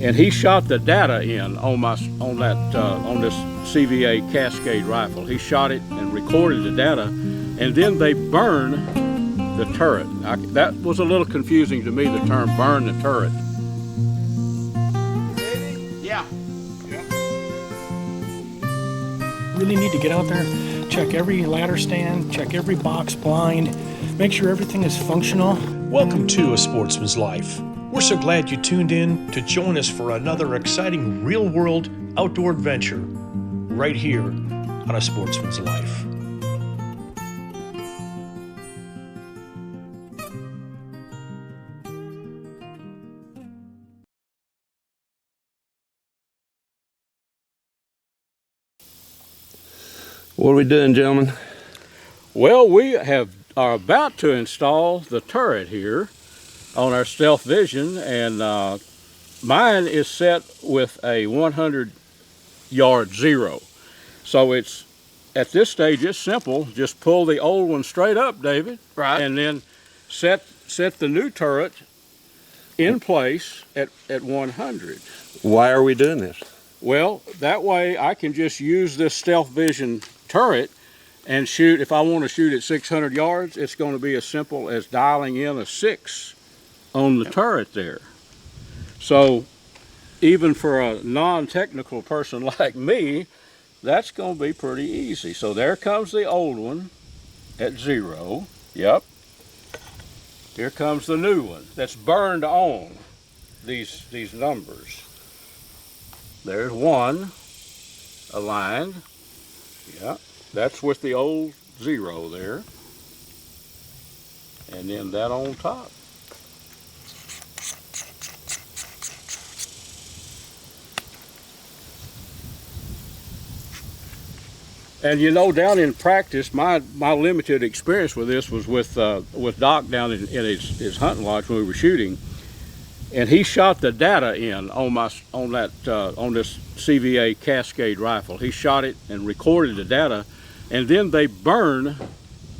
and he shot the data in on this CVA Cascade rifle. He shot it and recorded the data, and then they burn the turret. That was a little confusing to me, the term burn the turret. Yeah. Really need to get out there, check every ladder stand, check every box blind, make sure everything is functional. Welcome to A Sportsman's Life. We're so glad you tuned in to join us for another exciting real-world outdoor adventure right here on A Sportsman's Life. What are we doing, gentlemen? Well, we are about to install the turret here on our Stealth Vision, and mine is set with a 100-yard zero. So it's, at this stage, it's simple. Just pull the old one straight up, David. Right. And then set the new turret in place at 100. Why are we doing this? Well, that way I can just use this Stealth Vision turret and shoot. If I want to shoot at 600 yards, it's going to be as simple as dialing in a 6 on the turret there. So even for a non-technical person like me, that's going to be pretty easy. So there comes the old one at 0. Yep. Here comes the new one that's burned on these numbers. There's 1 aligned. Yeah, that's with the old 0 there. And then that on top. And you know, down in practice, my limited experience with this was with Doc down in his hunting lodge when we were shooting, and he shot the data in on this CVA Cascade rifle. He shot it and recorded the data, and then they burn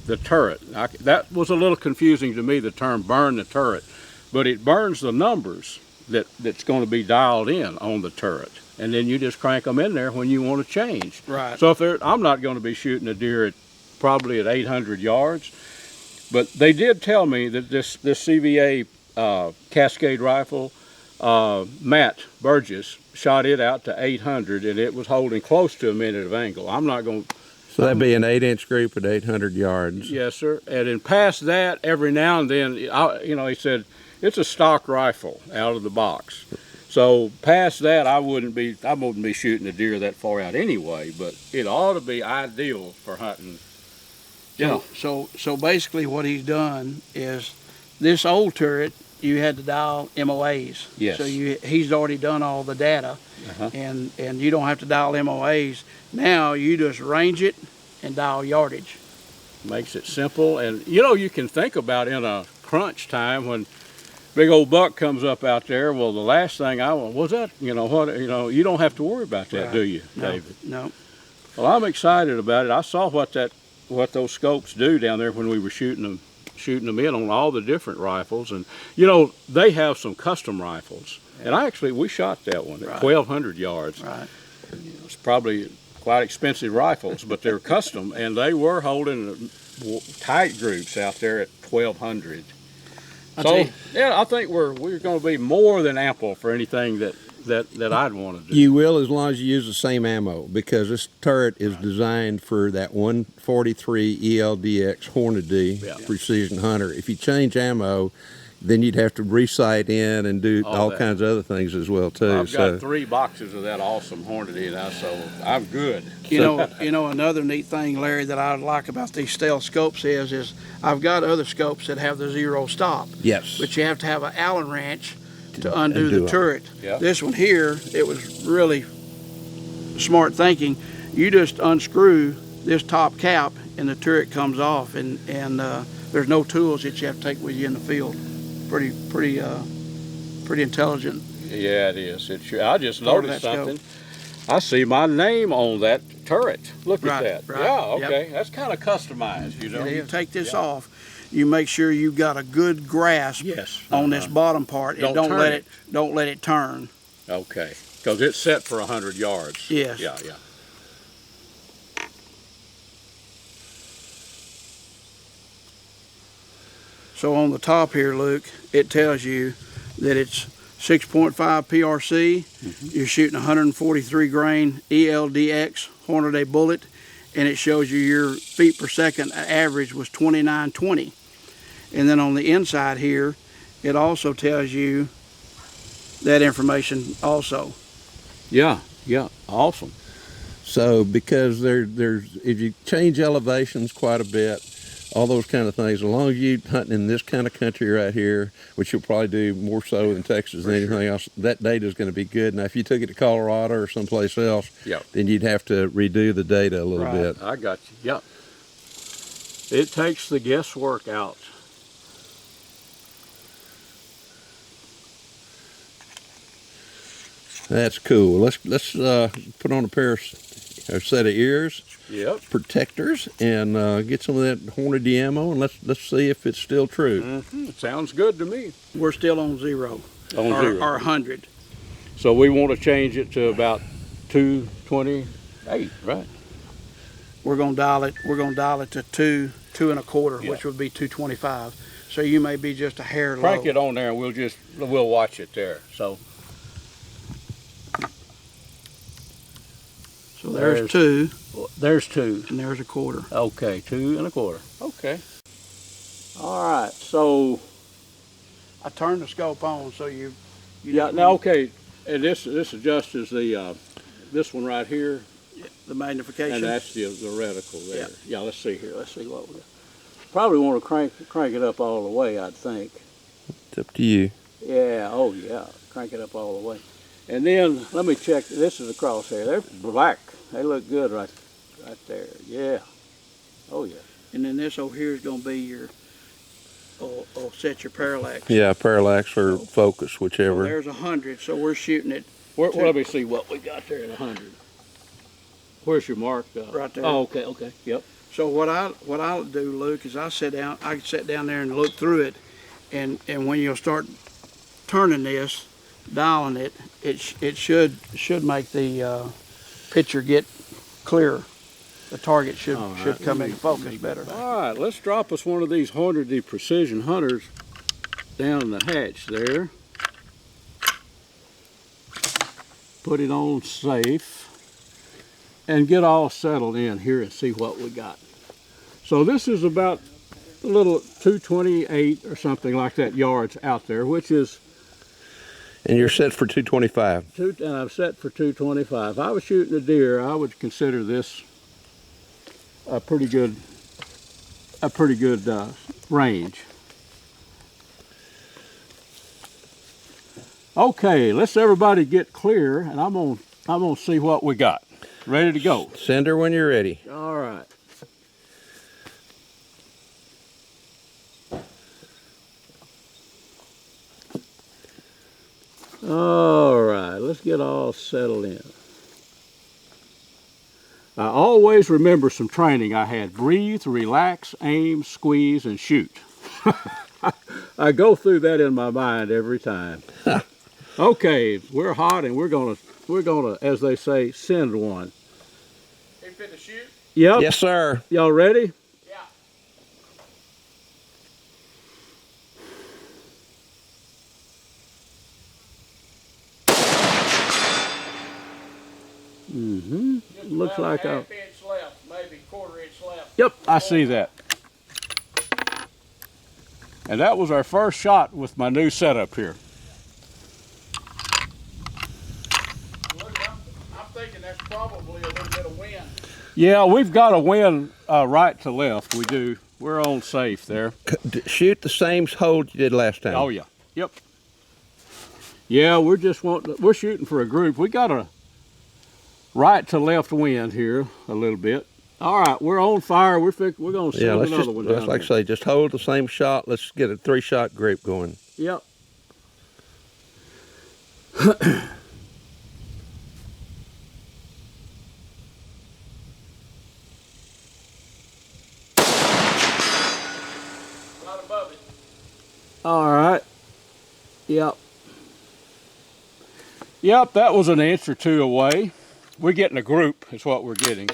the turret. That was a little confusing to me, the term burn the turret, but it burns the numbers that's going to be dialed in on the turret, and then you just crank them in there when you want to change. Right. So I'm not going to be shooting a deer probably at 800 yards, but they did tell me that this CVA Cascade rifle, Matt Burgess shot it out to 800, and it was holding close to a minute of angle. I'm not going to. So that'd be an 8-inch group at 800 yards. Yes, sir. And then past that, every now and then, he said it's a stock rifle out of the box. So past that, I wouldn't be shooting a deer that far out anyway. But it ought to be ideal for hunting. Yeah. So basically, what he's done is this old turret, you had to dial MOAs. Yes. So he's already done all the data, and you don't have to dial MOAs. Now you just range it and dial yardage. Makes it simple, and you can think about in a crunch time when big old buck comes up out there. Well, the last thing I want was that. You don't have to worry about that, do you, David? No. Well, I'm excited about it. I saw what those scopes do down there when we were shooting them in on all the different rifles, and they have some custom rifles, and we shot that one at 1,200 yards. Right. It's probably quite expensive rifles, but they're custom, and they were holding tight groups out there at 1,200. So yeah, I think we're going to be more than ample for anything that I'd want to do. You will, as long as you use the same ammo, because this turret is designed for that 143 ELDX Hornady Precision Hunter. If you change ammo, then you'd have to re-sight in and do all kinds of other things as well too. I've got 3 boxes of that awesome Hornady now, so I'm good. Another neat thing, Larry, that I like about these stealth scopes is I've got other scopes that have the 0 stop. Yes. But you have to have an Allen wrench to undo the turret. Yep. This one here, it was really smart thinking. You just unscrew this top cap and the turret comes off, and there's no tools that you have to take with you in the field. Pretty intelligent. Yeah, it is. I just noticed something. I see my name on that turret. Look at that. Right. Yeah, okay. Yep. That's kind of customized, And you take this off, you make sure you've got a good grasp on this bottom part, and don't let it turn. Okay, because it's set for 100 yards. Yes. Yeah, yeah. So on the top here, Luke, it tells you that it's 6.5 PRC. You're shooting 143 grain ELDX Hornady bullet, and it shows you your feet per second average was 2920. And then on the inside here, it also tells you that information also. Yeah, yeah, awesome. So because there's if you change elevations quite a bit, all those kind of things, as long as you're hunting in this kind of country right here, which you'll probably do more so in Texas than anything else, that data is going to be good. Now, if you took it to Colorado or someplace else, Yep. then you'd have to redo the data a little Right. bit. I got you. Yep. It takes the guesswork out. That's cool. Let's put on a set of ears, Yep. protectors, and get some of that Hornady ammo, and let's see if it's still true. Sounds good to me. We're still on 0 On or, 0. or 100. So we want to change it to about 228, right? We're gonna dial it. We're gonna dial it to 2.25, Yeah. which would be 225. So you may be just a hair low. Crank it on there, and we'll watch it there. So So there's 2, there's 2. and there's 1/4. Okay, 2.25. Okay. All right. So I turned the scope on, so you yeah. Now okay, and this adjusts the this one right here, the magnification. and that's the reticle there. Yeah. Let's see here. Let's see what we got. Probably want to crank it up all the way, I'd think. It's up to you. Yeah. Oh yeah. Crank it up all the way. And then let me check. This is the crosshair. They're black. They look good right there. Yeah. Oh yeah. And then this over here is gonna be your, set your parallax. Yeah, parallax or focus, So whichever. there's 100. So we're shooting it Let me see what we got there at 100. Where's your mark? Right there. Oh, okay. Okay. Yep. So what I'll do, Luke, is I sit down there and look through it, and when you'll start turning this, dialing it, it should make the picture get clearer. The target should come into focus better. All right, let's drop us one of these Hornady Precision Hunters down in the hatch there. Put it on safe and get all settled in here and see what we got. So this is about a little 228 or something like that yards out there, which is And you're set for 225. and I'm set for 225. If I was shooting a deer, I would consider this a pretty good range. Okay, let's everybody get clear, and I'm gonna see what we got. Ready to go. Send her when you're ready. All right. All right, let's get all settled in. I always remember some training I had. Breathe, relax, aim, squeeze, and shoot. I go through that in my mind every time. Okay, we're hot and we're gonna, as they say, send one. You fit to shoot? Yep. Yes, sir. Y'all ready? Yeah. Mm-hmm. Looks like I. Half inch left, maybe 1/4 inch left. Yep, I see that. And that was our first shot with my new setup here. Look, I'm thinking that's probably a little bit of wind. Yeah, we've got a wind right to left. We do. We're on safe there. Shoot the same hold you did last time. Oh yeah. Yep. Yeah, we're shooting for a group. We got a right to left wind here a little bit. All right, we're on fire. We're gonna send let's another just, one let's down like I there. say, just hold the same shot. Let's get a 3-shot grape going. Yep. Right above it. All right. Yep. Yep, that was an inch or two away. We're getting a group, is what we're getting.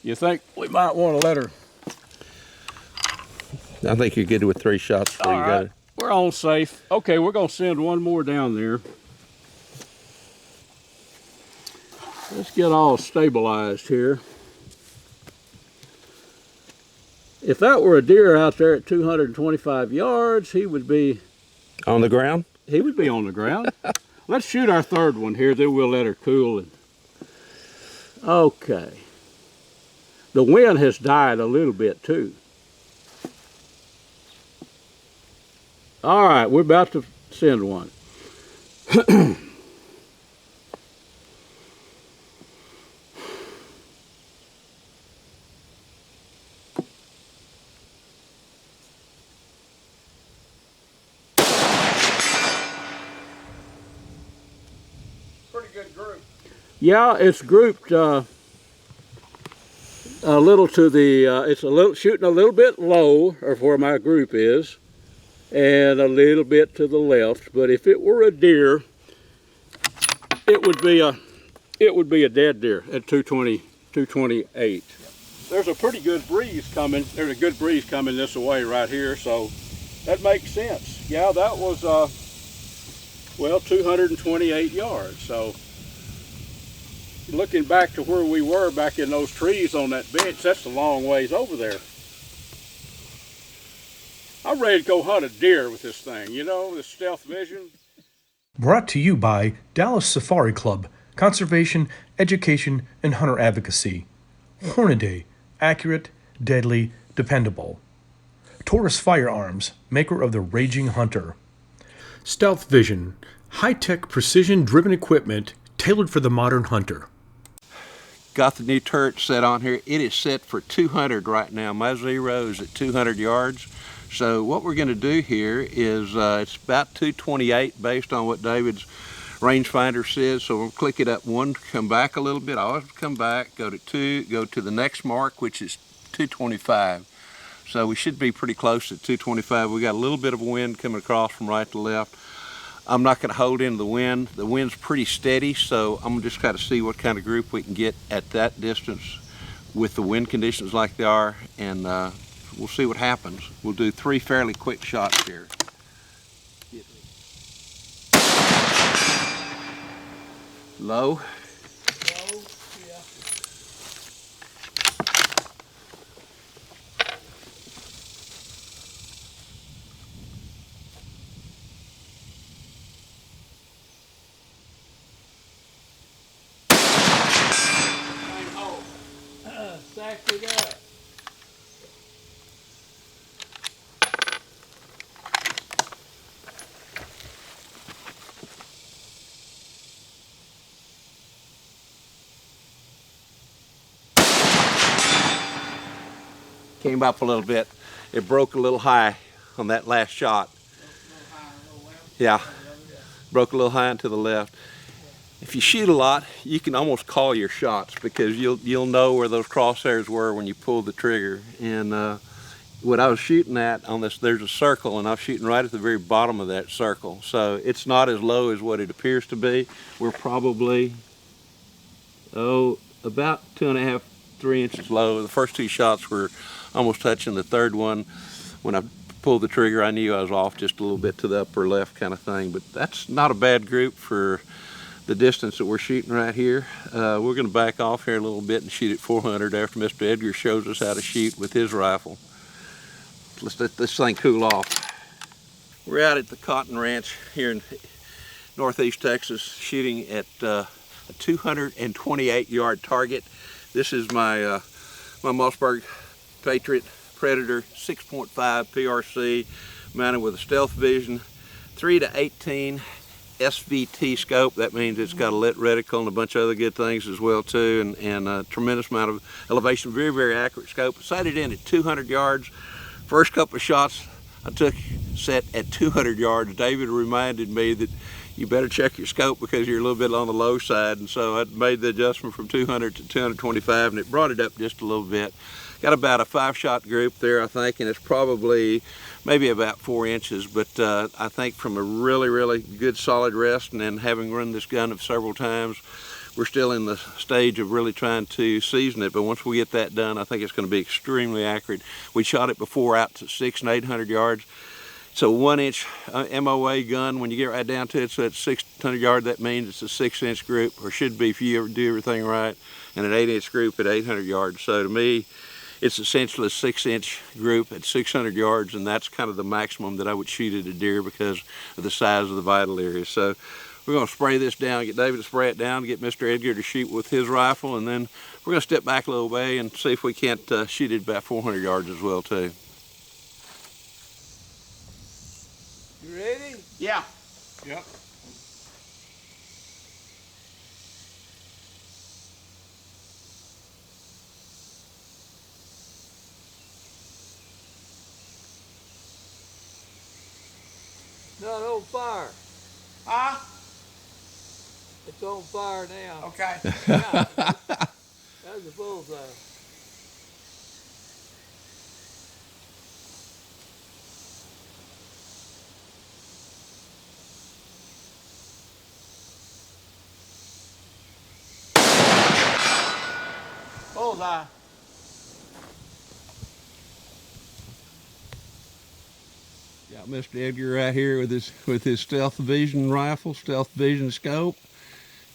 You think we might want to let her? I think you're good with 3 shots before All you right, got it. we're on safe. Okay, we're gonna send one more down there. Let's get all stabilized here. If that were a deer out there at 225 yards, he would be On the ground? on the ground. Let's shoot our third one here, then we'll let her cool. Okay. The wind has died a little bit too. All right, we're about to send one. Pretty good group. Yeah, it's grouped a little to the, it's a little shooting a little bit low of where my group is, and a little bit to the left. But if it were a deer, it would be a dead deer at 220, 228. There's a pretty good breeze coming. There's a good breeze coming this way right here, so that makes sense. Yeah, that was well, 228 yards. So looking back to where we were back in those trees on that bench, that's a long ways over there. I'm ready to go hunt a deer with this thing, you know, this Stealth Vision. Brought to you by Dallas Safari Club, Conservation, Education, and Hunter Advocacy. Hornaday, accurate, deadly, dependable. Taurus Firearms, maker of the Raging Hunter. Stealth Vision, high-tech, precision-driven equipment tailored for the modern hunter. Got the new turret set on here. It is set for 200 right now. My zero is at 200 yards. So what we're going to do here is it's about 228 based on what David's rangefinder says. So we'll click it up 1, come back a little bit. I always come back, go to 2, go to the next mark, which is 225. So we should be pretty close to 225. We got a little bit of wind coming across from right to left. I'm not going to hold into the wind. The wind's pretty steady, so I'm just kind of see what kind of group we can get at that distance with the wind conditions like they are, and we'll see what happens. We'll do 3 fairly quick shots here. Low. Stacked it up. Came up a little bit. It broke a little high on that last shot. Yeah, broke a little high and to the left. If you shoot a lot, you can almost call your shots because you'll know where those crosshairs were when you pull the trigger. And what I was shooting at on this, there's a circle, and I was shooting right at the very bottom of that circle. So it's not as low as what it appears to be. We're probably, about 2.5, 3 inches low. The first 2 shots were almost touching. The third one, when I pulled the trigger, I knew I was off just a little bit to the upper left kind of thing. But that's not a bad group for the distance that we're shooting right here. We're going to back off here a little bit and shoot at 400 after Mr. Edgar shows us how to shoot with his rifle. Let's let this thing cool off. We're out at the Cotton Ranch here in northeast Texas shooting at a 228 yard target. This is my my Mossberg Patriot Predator 6.5 PRC mounted with a Stealth Vision 3-18 SVT scope. That means it's got a lit reticle and a bunch of other good things as well too, and a tremendous amount of elevation. Very, very accurate scope. Sighted in at 200 yards. First couple of shots I took set at 200 yards. David reminded me that you better check your scope because you're a little bit on the low side, and so I made the adjustment from 200 to 225, and it brought it up just a little bit. Got about a 5-shot group there, I think, and it's probably maybe about 4 inches. But I think from a really, really good solid rest, and then having run this gun several times, we're still in the stage of really trying to season it. But once we get that done, I think it's going to be extremely accurate. We shot it before out to 600 and 800 yards. So 1 inch MOA gun, when you get right down to it, so at 600 yards, that means it's a 6-inch group, or should be if you ever do everything right, and an 8-inch group at 800 yards. So to me, it's essentially a 6-inch group at 600 yards, and that's kind of the maximum that I would shoot at a deer because of the size of the vital area. So we're going to spray this down, get David to spray it down, get Mr. Edgar to shoot with his rifle, and then we're going to step back a little way and see if we can't shoot it about 400 yards as well too. You ready? Yeah. Yep. Not on fire. Ah, It's on fire now. okay. Yeah. That was a bullseye. Bullseye. Got Mr. Edgar right here with his stealth vision rifle, stealth vision scope,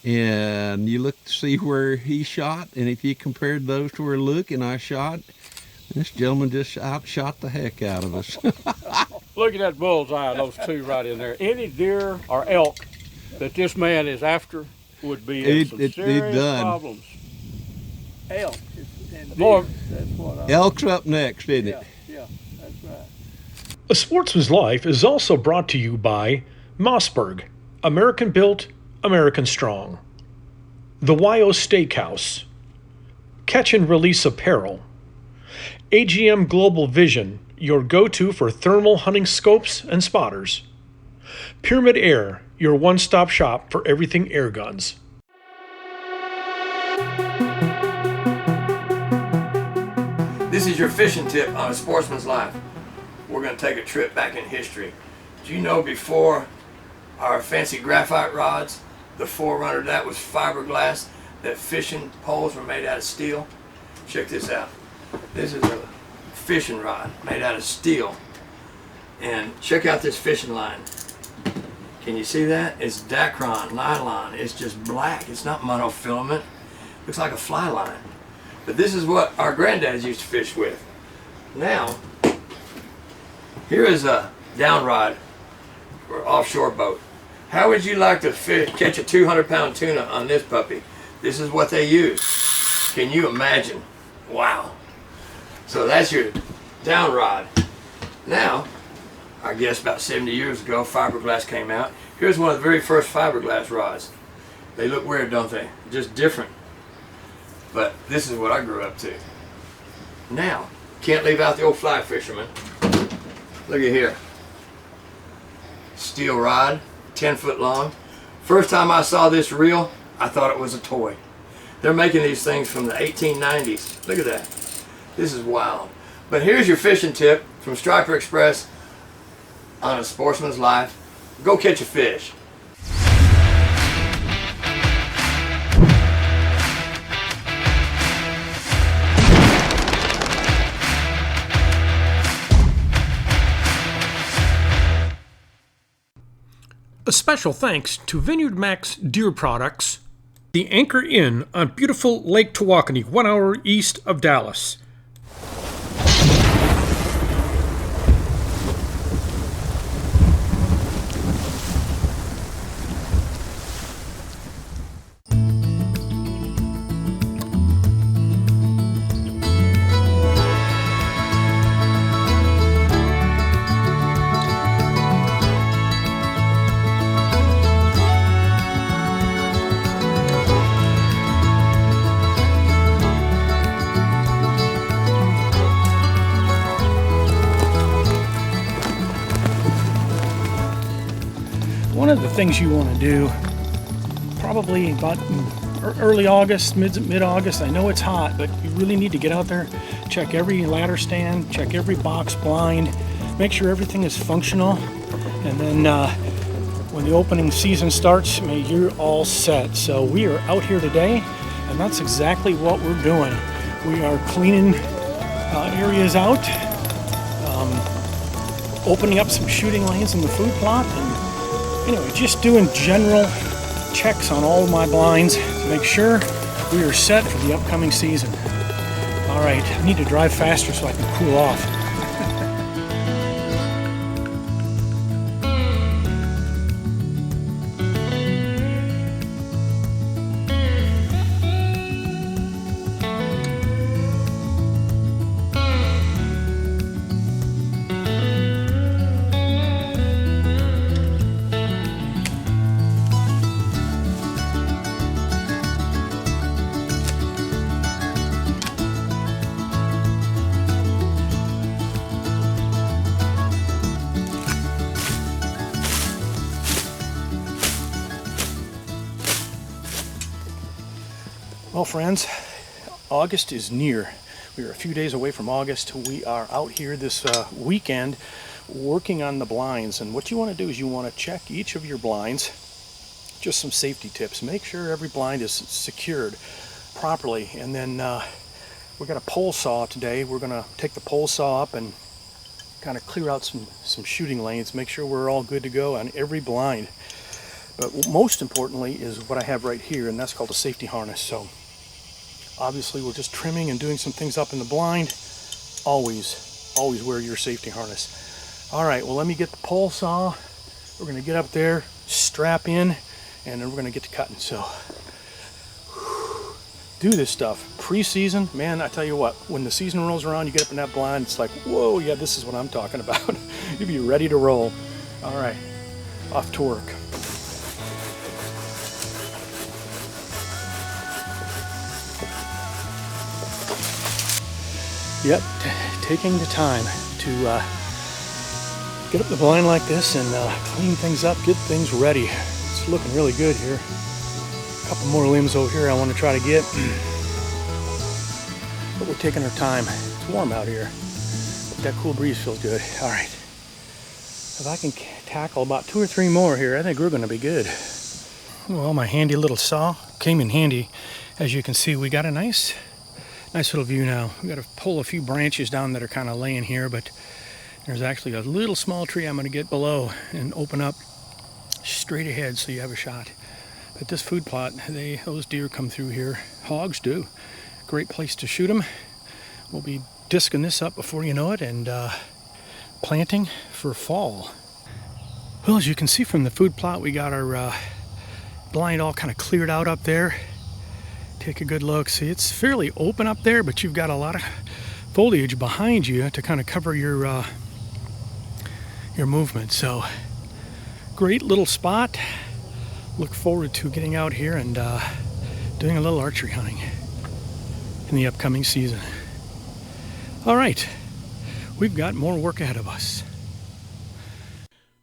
and you look to see where he shot, and if you compared those to where Luke and I shot, this gentleman just outshot the heck out of us. Look at that bullseye, those two right in there. Any deer or elk that this man is after would be in some serious done. problems. Elk and Boy, deer. That's what I. Elk's up next, isn't it? Yeah, that's right. A Sportsman's Life is also brought to you by Mossberg, American built, American strong. The YO Steakhouse, Catch and Release Apparel, AGM Global Vision, your go-to for thermal hunting scopes and spotters. Pyramid Air, your one-stop shop for everything air guns. This is your fishing tip on A Sportsman's Life. We're going to take a trip back in history. Do you know before our fancy graphite rods, the forerunner to that was fiberglass, that fishing poles were made out of steel? Check this out. This is a fishing rod made out of steel. And check out this fishing line. Can you see that? It's Dacron nylon. It's just black. It's not monofilament. Looks like a fly line. But this is what our granddaddies used to fish with. Now, here is a down rod for offshore boat. How would you like to catch a 200-pound tuna on this puppy? This is what they use. Can you imagine? Wow. So that's your down rod. Now, I guess about 70 years ago, fiberglass came out. Here's one of the very first fiberglass rods. They look weird, don't they? Just different. But this is what I grew up to. Now, can't leave out the old fly fisherman. Look at here. Steel rod, 10 foot long. First time I saw this reel, I thought it was a toy. They're making these things from the 1890s. Look at that. This is wild. But here's your fishing tip from Striper Express on A Sportsman's Life. Go catch a fish. A special thanks to Vineyard Max Deer Products, the Anchor Inn on beautiful Lake Tawakoni, 1 hour east of Dallas. One of the things you want to do, probably about early August, mid-August, I know it's hot, but you really need to get out there, check every ladder stand, check every box blind, make sure everything is functional, and then when the opening season starts, you're all set. So we are out here today, and that's exactly what we're doing. We are cleaning areas out, opening up some shooting lanes in the food plot, and anyway, just doing general checks on all of my blinds to make sure we are set for the upcoming season. All right, I need to drive faster so I can cool off. Well, friends, August is near. We are a few days away from August. We are out here this weekend working on the blinds. And what you want to do is you want to check each of your blinds. Just some safety tips. Make sure every blind is secured properly. And then we got a pole saw today. We're going to take the pole saw up and kind of clear out some shooting lanes. Make sure we're all good to go on every blind. But most importantly is what I have right here, and that's called a safety harness. So obviously we're just trimming and doing some things up in the blind. Always wear your safety harness. All right, well, let me get the pole saw. We're gonna get up there, strap in, and then we're gonna get to cutting. So do this stuff. Pre-season, man, I tell you what, when the season rolls around, you get up in that blind, it's like, whoa, yeah, this is what I'm talking about. You'll be ready to roll. All right, off to work. Yep, taking the time to get up the blind like this and clean things up, get things ready. It's looking really good here. A couple more limbs over here I want to try to get. But we're taking our time. It's warm out here, but that cool breeze feels good. All right. If I can tackle about 2 or 3 more here, I think we're going to be good. Well, my handy little saw came in handy. As you can see, we got a nice little view now. We got to pull a few branches down that are kind of laying here, but there's actually a little small tree I'm going to get below and open up straight ahead so you have a shot. But this food plot, those deer come through here. Hogs do. Great place to shoot them. We'll be disking this up before you know it and planting for fall. Well, as you can see from the food plot, we got our blind all kind of cleared out up there. Take a good look. See, it's fairly open up there, but you've got a lot of foliage behind you to kind of cover your movement. So, great little spot. Look forward to getting out here and doing a little archery hunting in the upcoming season. All right, we've got more work ahead of us.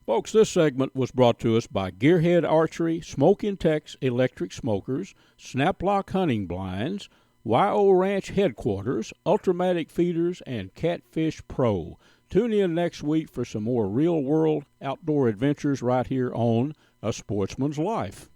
Folks, this segment was brought to us by Gearhead Archery, Smoke Intex Electric Smokers, Snaplock Hunting Blinds, YO Ranch Headquarters, Ultramatic Feeders, and Catfish Pro. Tune in next week for some more real-world outdoor adventures right here on A Sportsman's Life.